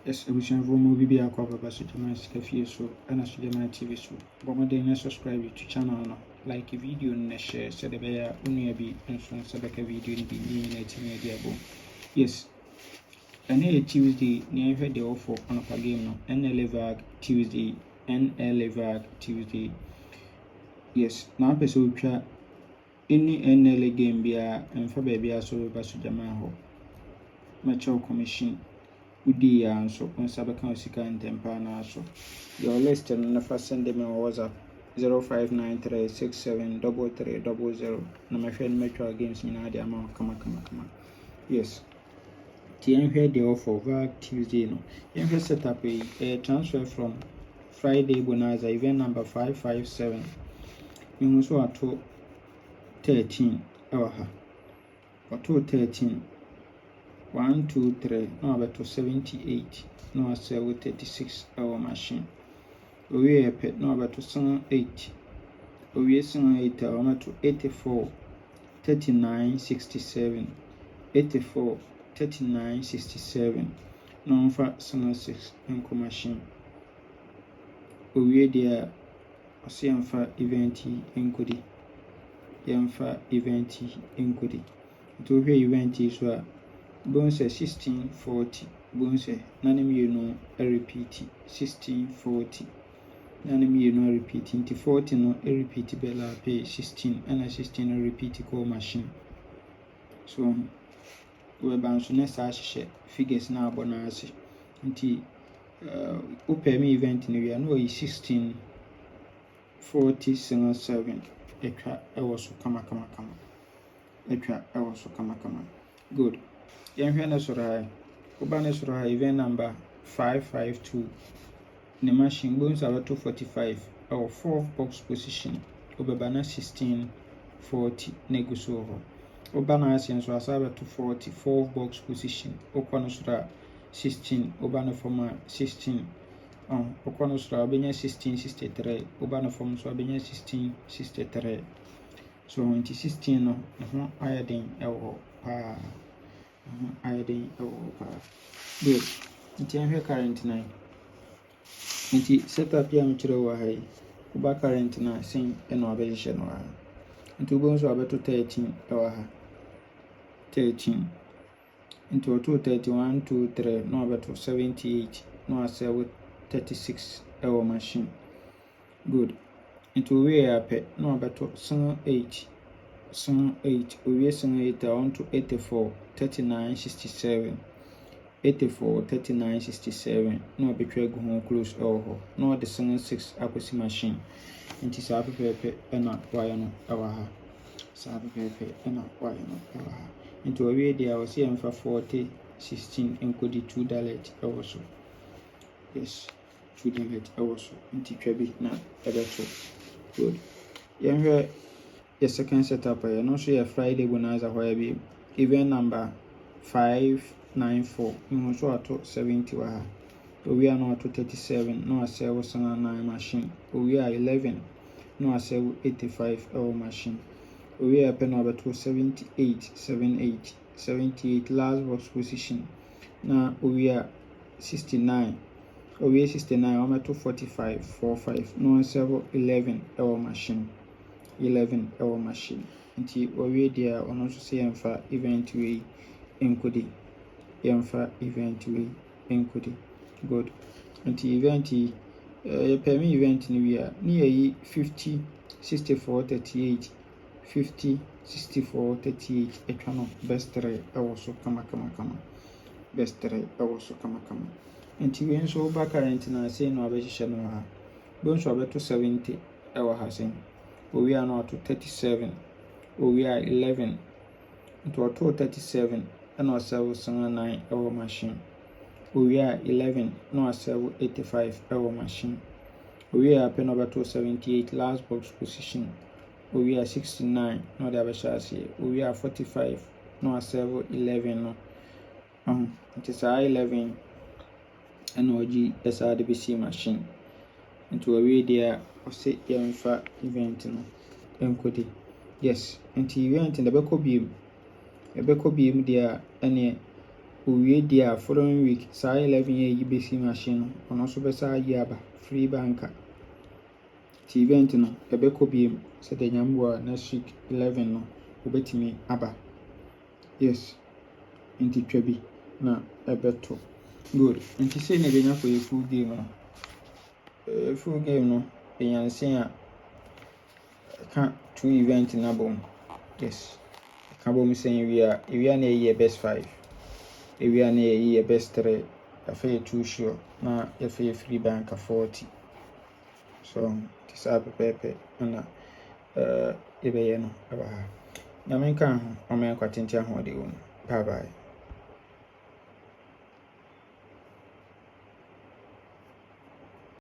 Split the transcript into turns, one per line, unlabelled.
Yes, we shall remove be a cover by Sujaman Scafi so and a Sujaman TV so. But when they subscribe to channel, like a video and share, so the bear only be and so Sabaka video in the media. Yes, and here Tuesday, near the offer on a game no Nla Vag Tuesday, Nla Vag Tuesday. Yes, now person try any Nla game be and for baby so by Sujaman ho. Mature commission. Udi ya nso nsabeka osika ntempa na so your list na fa send them on WhatsApp 0593673300 na my friend metro games ni na dia ma kama. Yes, TN here the offer Vag Tuesday no yen here set up a transfer from Friday bonanza event number 557 you so ato 13 ha ato 13 1, 2, 3, no about to 78, no as 36 our machine. We are pet no about to 8. We are 8 hour to 84, 39, 67, 84, 39, 67. No for 6 and machine. We are there. I see for event in goodie. Yamfa event in goodie. To hear event is what. Bonse 1640 bonse nanim you repeat 1640 nanim you repeat into 40 no repeat bella pay 16 and 16 repeat call machine so we bounce next share figures na bonus nti open me event ni we no 1640 etwa so kama etwa so kama good. Yenhwe sura ubane sura event number 552 the machine bones about 245 or 4th box position ubana 1640 neguso ho ubana asen so asaba 240 4th box position okwana sura 16 ubana forma 16 okwana sura benya 1663 ubana form so benya 1663 so 16 no ho ayadin ewo pa good. Nti current 9. Nti setup ya mchiro wa hai. Kuba current na sin eno abejishe no ha. Nti ubonso abeto 13 ewa ha. 13. Nti oto 31, 2, 3 no abeto 78 no asewo 36 ewa machine. Good. Nti uwe ape no abeto 8. 8 uwe 8 on to 84 39 67 84 39 67 no betray go home close no the 6 akosi machine nti sa pepe na wire no awa sa pepe na wire no awa nti we dey was here for 40 16 encode $2 also yes $2 also nti twabi na ebeto good yenhwe the second setup no so your Friday bonanza where be event number 594 you so ato 70 wa we are now to 37 no asel 9 machine we are 11 no asel 85 our machine we are pen number 78 78 last box position now we are 69 we are 69 I'm to 45 45 no asel 11 our machine 11 our machine nti we there on also say emfa event we encode emfa event we encode good nti event permit event ni we are near 50 64 38 50 64 38 etwa no best 3 also kama best 3 also kama nti we nso ba current na say no abehye no ha bonso abeto 70 ewa ha sen we are now to 37 we are 11 to 37 and also 9 our machine we are 11 no 85 our machine we are pen over 278 last box position we are 69 no the abashasi we are 45 no 11 no it is 11 and OG SRDBC machine into a way there or say for event no encode yes into event in the beko beam there any owie dia following week saa 11 yi besi machine no ono so be saa yi aba free banker ti event no ebe ko biem se de nyambo next week 11 no obetimi aba yes nti twa bi na ebeto good nti say na benya for a full game no full game no enyanse a ka two event na bom yes ka bom say we are na ye best 5 we are na ye best 3 after two sure na after free bank 40 so this up pepe na ebe ye no aba ha na men kan o men kwatenti ahode wo bye bye.